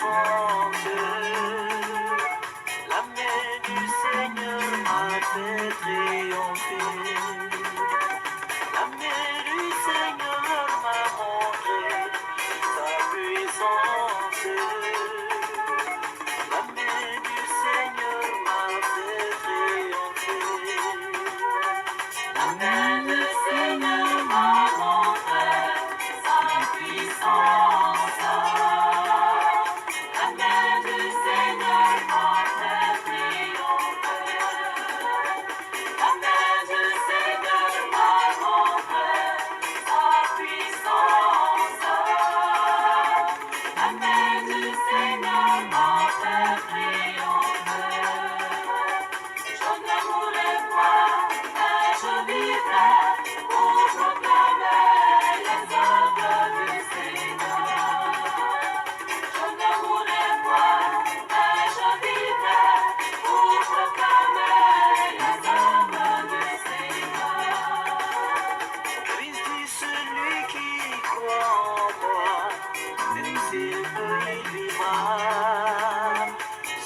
puissante, la main du Seigneur m'a fait triompher. La main du Seigneur m'a montré sa puissance. La main du Seigneur m'a fait triompher. La main du Seigneur m'a montré sa puissance. La main du Seigneur m'a fait triompher. La main du Seigneur m'a montré sa puissance. La main du Seigneur m'a fait triompher. Je ne voulais pas, mais je vivrai pour proclamer les œuvres du Seigneur. Je ne voulais pas, mais je vivrai pour proclamer les œuvres du Seigneur. Christ dit celui qui croit en moi, même s'il peut y vivre,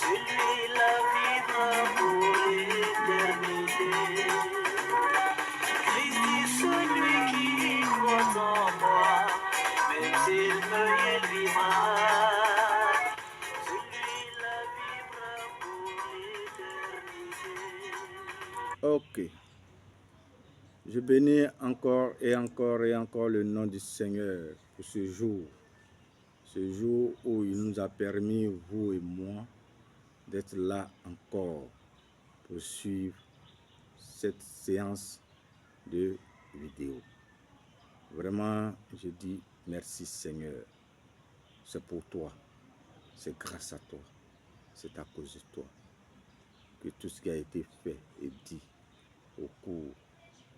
celui-là vivra pour l'éternité. Christ dit celui qui croit en moi, même s'il peut y vivre, celui-là vivra pour l'éternité. Ok. Je bénis encore et encore et encore le nom du Seigneur pour ce jour où il nous a permis, vous et moi, d'être là encore pour suivre cette séance de vidéo. Vraiment, je dis merci Seigneur. C'est pour toi, c'est grâce à toi, c'est à cause de toi que tout ce qui a été fait et dit au cours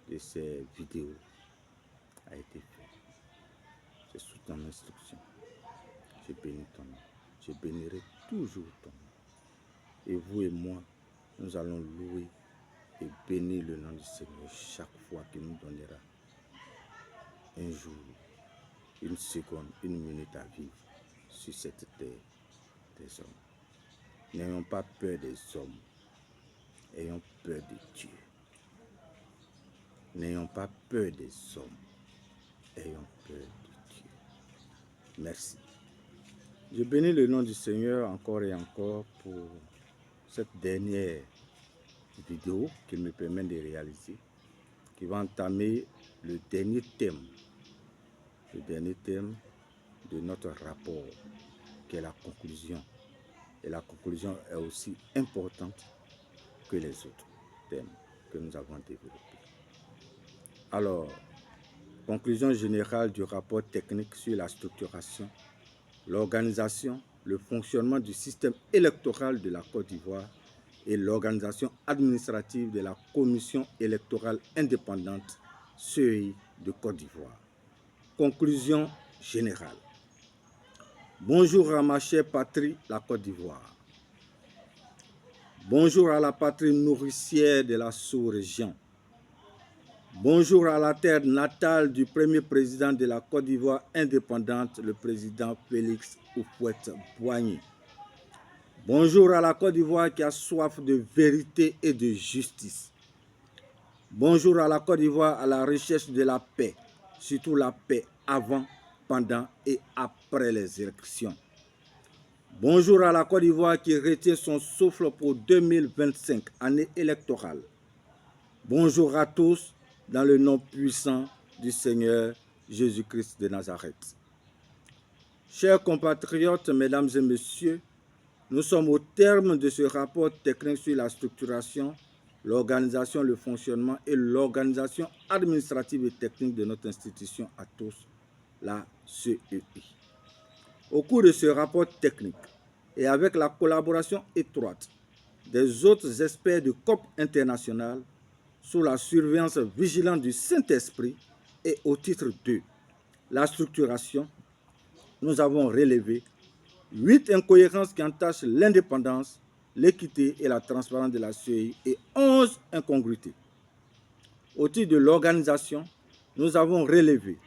de ces vidéos a été fait. C'est sous ton instruction. Je bénis ton nom. Je bénirai toujours ton nom. Et vous et moi, nous allons louer et bénir le nom du Seigneur chaque fois qu'il nous donnera un jour, une seconde, une minute à vivre sur cette terre des hommes. N'ayons pas peur des hommes, ayons peur de Dieu. N'ayons pas peur des hommes, ayons peur de Dieu. Merci. Je bénis le nom du Seigneur encore et encore pour cette dernière vidéo qu'il me permet de réaliser, qui va entamer le dernier thème de notre rapport, qui est la conclusion. Et la conclusion est aussi importante que les autres thèmes que nous avons développés. Alors, conclusion générale du rapport technique sur la structuration, l'organisation, le fonctionnement du système électoral de la Côte d'Ivoire et l'organisation administrative de la Commission électorale indépendante CEI de Côte d'Ivoire. Conclusion générale. Bonjour à ma chère patrie, la Côte d'Ivoire. Bonjour à la patrie nourricière de la sous-région. Bonjour à la terre natale du premier président de la Côte d'Ivoire indépendante, le président Félix Houphouët-Boigny. Bonjour à la Côte d'Ivoire qui a soif de vérité et de justice. Bonjour à la Côte d'Ivoire à la recherche de la paix, surtout la paix avant, pendant et après les élections. Bonjour à la Côte d'Ivoire qui retient son souffle pour 2025, année électorale. Bonjour à tous dans le nom puissant du Seigneur Jésus-Christ de Nazareth. Chers compatriotes, mesdames et messieurs, nous sommes au terme de ce rapport technique sur la structuration, l'organisation, le fonctionnement et l'organisation administrative et technique de notre institution à tous, la CEI. Au cours de ce rapport technique et avec la collaboration étroite des autres experts du COP international, sous la surveillance vigilante du Saint-Esprit et au titre 2, la structuration, nous avons relevé 8 incohérences qui entachent l'indépendance, l'équité et la transparence de la CEI et 11 incongruités. Au titre de l'organisation, nous avons relevé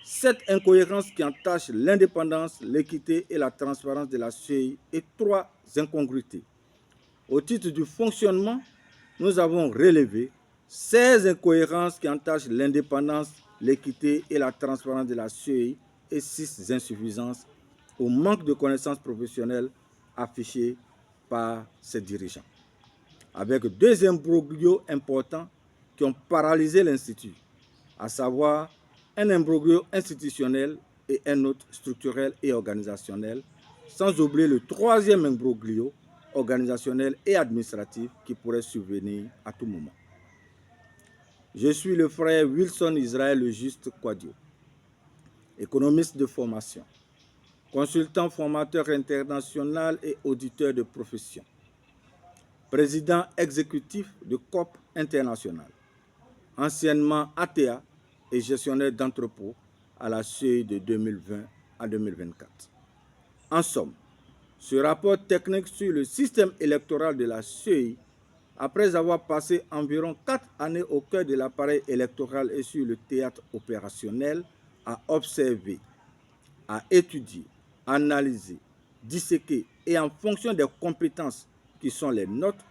7 incohérences qui entachent l'indépendance, l'équité et la transparence de la CEI et 3 incongruités. Au titre du fonctionnement, nous avons relevé 16 incohérences qui entachent l'indépendance, l'équité et la transparence de la CEI et 6 insuffisances au manque de connaissances professionnelles affichées par ses dirigeants. Avec 2 imbroglios importants qui ont paralysé l'Institut, à savoir un imbroglio institutionnel et un autre structurel et organisationnel, sans oublier le 3e imbroglio organisationnel et administratif qui pourrait survenir à tout moment. Je suis le frère Wilson Israël Le Juste Quadio, économiste de formation, consultant formateur international et auditeur de profession, président exécutif de COP International, anciennement ATA et gestionnaire d'entrepôt à la CEI de 2020 à 2024. En somme, ce rapport technique sur le système électoral de la CEI, après avoir passé environ 4 années au cœur de l'appareil électoral et sur le théâtre opérationnel, a observé, a étudié, analysé, disséqué et en fonction des compétences qui sont les nôtres,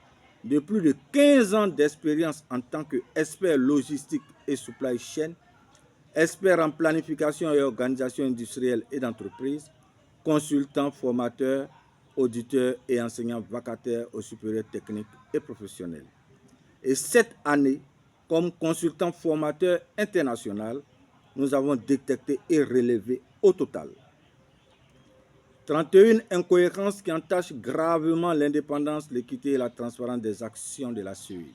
de plus de 15 ans d'expérience en tant qu'expert logistique et supply chain, expert en planification et organisation industrielle et d'entreprise, consultant, formateur, auditeur et enseignant vacataire au supérieur technique et professionnel. Et 7 années comme consultant formateur international, nous avons détecté et relevé au total 31 incohérences qui entachent gravement l'indépendance, l'équité et la transparence des actions de la CEI.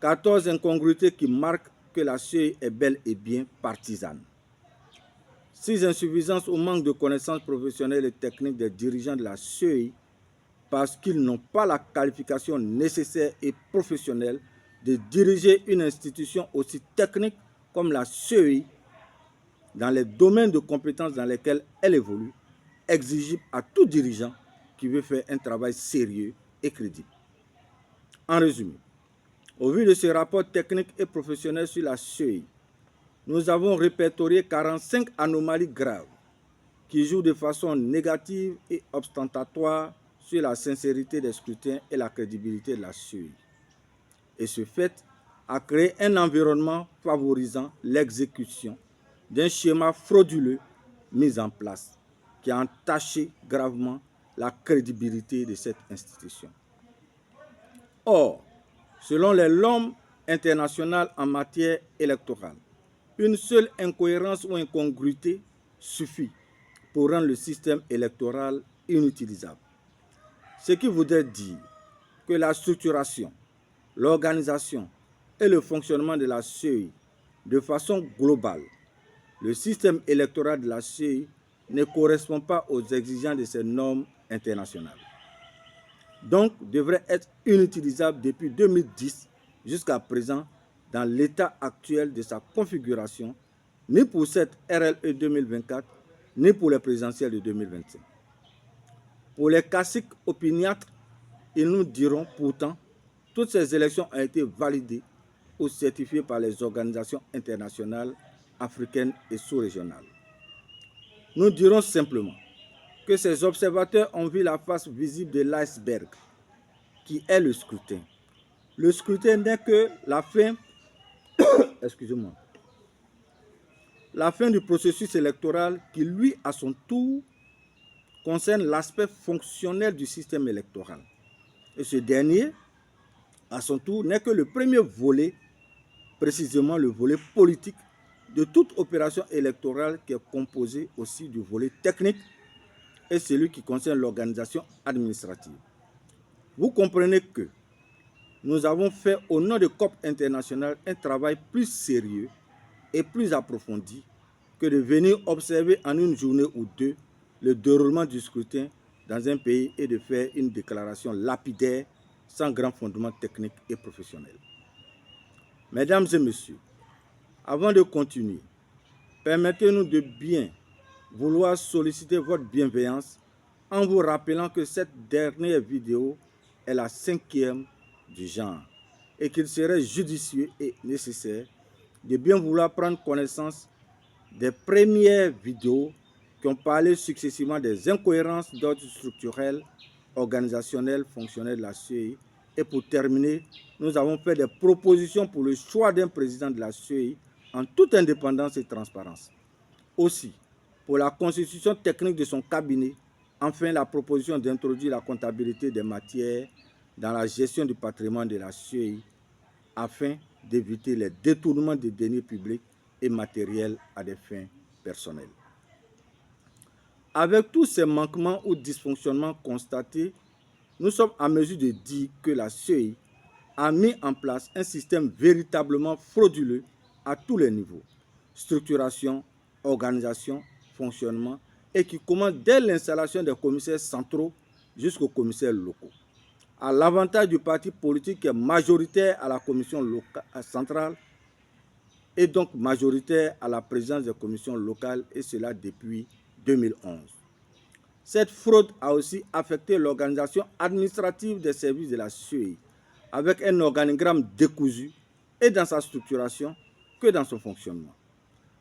14 incongruités qui marquent que la CEI est bel et bien partisane. 6 insuffisances au manque de connaissances professionnelles et techniques des dirigeants de la CEI parce qu'ils n'ont pas la qualification nécessaire et professionnelle de diriger une institution aussi technique comme la CEI dans les domaines de compétences dans lesquels elle évolue, exigible à tout dirigeant qui veut faire un travail sérieux et crédible. En résumé, au vu de ce rapport technique et professionnel sur la CEI, nous avons répertorié 45 anomalies graves qui jouent de façon négative et ostentatoire sur la sincérité des scrutins et la crédibilité de la CEI. Et ce fait a créé un environnement favorisant l'exécution d'un schéma frauduleux mis en place qui a entaché gravement la crédibilité de cette institution. Or, selon les normes internationales en matière électorale, une seule incohérence ou incongruité suffit pour rendre le système électoral inutilisable. Ce qui voudrait dire que la structuration, l'organisation et le fonctionnement de la CEI, de façon globale, le système électoral de la CEI ne correspond pas aux exigences de ces normes internationales. Donc, devrait être inutilisable depuis 2010 jusqu'à présent dans l'état actuel de sa configuration, ni pour cette RLE 2024, ni pour les présidentielles de 2025. Pour les caciques opiniâtres, ils nous diront pourtant, toutes ces élections ont été validées ou certifiées par les organisations internationales, africaines et sous-régionales. Nous dirons simplement que ces observateurs ont vu la face visible de l'iceberg, qui est le scrutin. Le scrutin n'est que la fin, la fin du processus électoral qui, lui, à son tour, concerne l'aspect fonctionnel du système électoral. Et ce dernier, à son tour, n'est que le premier volet, précisément le volet politique de toute opération électorale qui est composée aussi du volet technique et celui qui concerne l'organisation administrative. Vous comprenez que nous avons fait au nom de COP International un travail plus sérieux et plus approfondi que de venir observer en une journée ou deux le déroulement du scrutin dans un pays et de faire une déclaration lapidaire sans grand fondement technique et professionnel. Mesdames et messieurs, avant de continuer, permettez-nous de bien vouloir solliciter votre bienveillance en vous rappelant que cette dernière vidéo est la 5e du genre et qu'il serait judicieux et nécessaire de bien vouloir prendre connaissance des premières vidéos qui ont parlé successivement des incohérences d'ordre structurel, organisationnel, fonctionnel de la CEI. Et pour terminer, nous avons fait des propositions pour le choix d'un président de la CEI en toute indépendance et transparence. Aussi, pour la constitution technique de son cabinet, enfin la proposition d'introduire la comptabilité des matières dans la gestion du patrimoine de la CEI afin d'éviter les détournements des deniers publics et matériels à des fins personnelles. Avec tous ces manquements ou dysfonctionnements constatés, nous sommes en mesure de dire que la CEI a mis en place un système véritablement frauduleux à tous les niveaux, structuration, organisation, fonctionnement, et qui commence dès l'installation des commissaires centraux jusqu'aux commissaires locaux. À l'avantage du parti politique qui est majoritaire à la commission centrale et donc majoritaire à la présidence des commissions locales, et cela depuis 2011. Cette fraude a aussi affecté l'organisation administrative des services de la CEI, avec un organigramme décousu et dans sa structuration que dans son fonctionnement.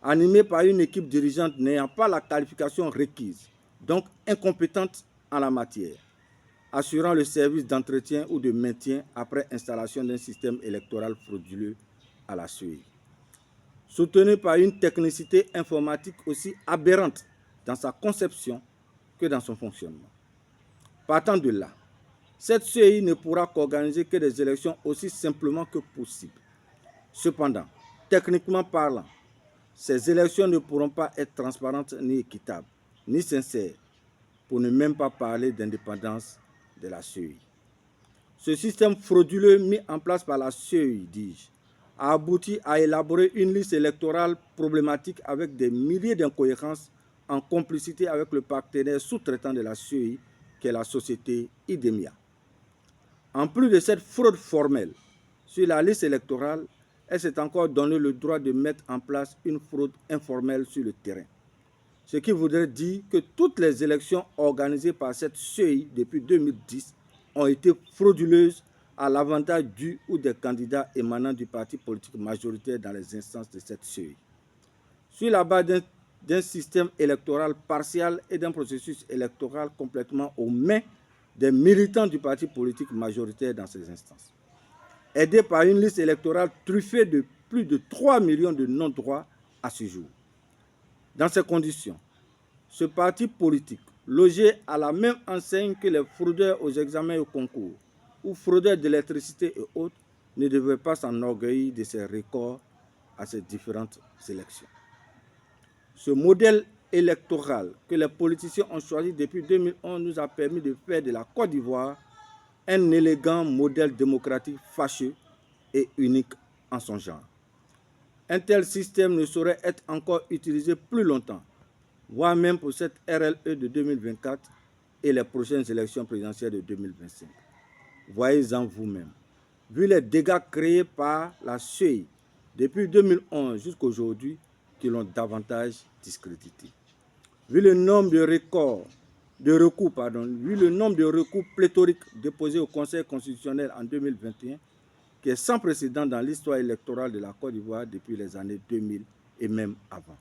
Animé par une équipe dirigeante n'ayant pas la qualification requise, donc incompétente en la matière, assurant le service d'entretien ou de maintien après installation d'un système électoral frauduleux à la CEI. Soutenu par une technicité informatique aussi aberrante dans sa conception que dans son fonctionnement. Partant de là, cette CEI ne pourra qu'organiser que des élections aussi simplement que possible. Cependant, techniquement parlant, ces élections ne pourront pas être transparentes ni équitables, ni sincères, pour ne même pas parler d'indépendance de la CEI. Ce système frauduleux mis en place par la CEI, dis-je, a abouti à élaborer une liste électorale problématique avec des milliers d'incohérences en complicité avec le partenaire sous-traitant de la CEI, qui est la société Idemia. En plus de cette fraude formelle sur la liste électorale, elle s'est encore donné le droit de mettre en place une fraude informelle sur le terrain. Ce qui voudrait dire que toutes les élections organisées par cette CEI depuis 2010 ont été frauduleuses à l'avantage du ou des candidats émanant du parti politique majoritaire dans les instances de cette CEI. Sur la base d'un système électoral partial et d'un processus électoral complètement aux mains des militants du parti politique majoritaire dans ces instances. Aidé par une liste électorale truffée de plus de 3 millions de non-droits à ce jour. Dans ces conditions, ce parti politique, logé à la même enseigne que les fraudeurs aux examens et aux concours, ou fraudeurs d'électricité et autres, ne devait pas s'enorgueillir de ses records à ces différentes élections. Ce modèle électoral que les politiciens ont choisi depuis 2011 nous a permis de faire de la Côte d'Ivoire un élégant modèle démocratique fâcheux et unique en son genre. Un tel système ne saurait être encore utilisé plus longtemps, voire même pour cette RLE de 2024 et les prochaines élections présidentielles de 2025. Voyez-en vous-même. Vu les dégâts créés par la CEI depuis 2011 jusqu'à aujourd'hui, qui l'ont davantage discrédité. Vu le nombre de recours pléthoriques déposés au Conseil constitutionnel en 2021, qui est sans précédent dans l'histoire électorale de la Côte d'Ivoire depuis les années 2000 et même avant.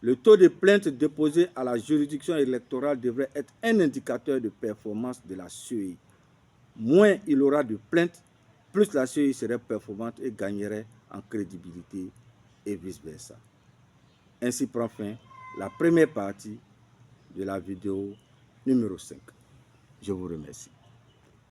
Le taux de plaintes déposées à la juridiction électorale devrait être un indicateur de performance de la CEI. Moins il aura de plaintes, plus la CEI serait performante et gagnerait en crédibilité et vice-versa. Ainsi prend fin la première partie de la vidéo numéro 5. Je vous remercie.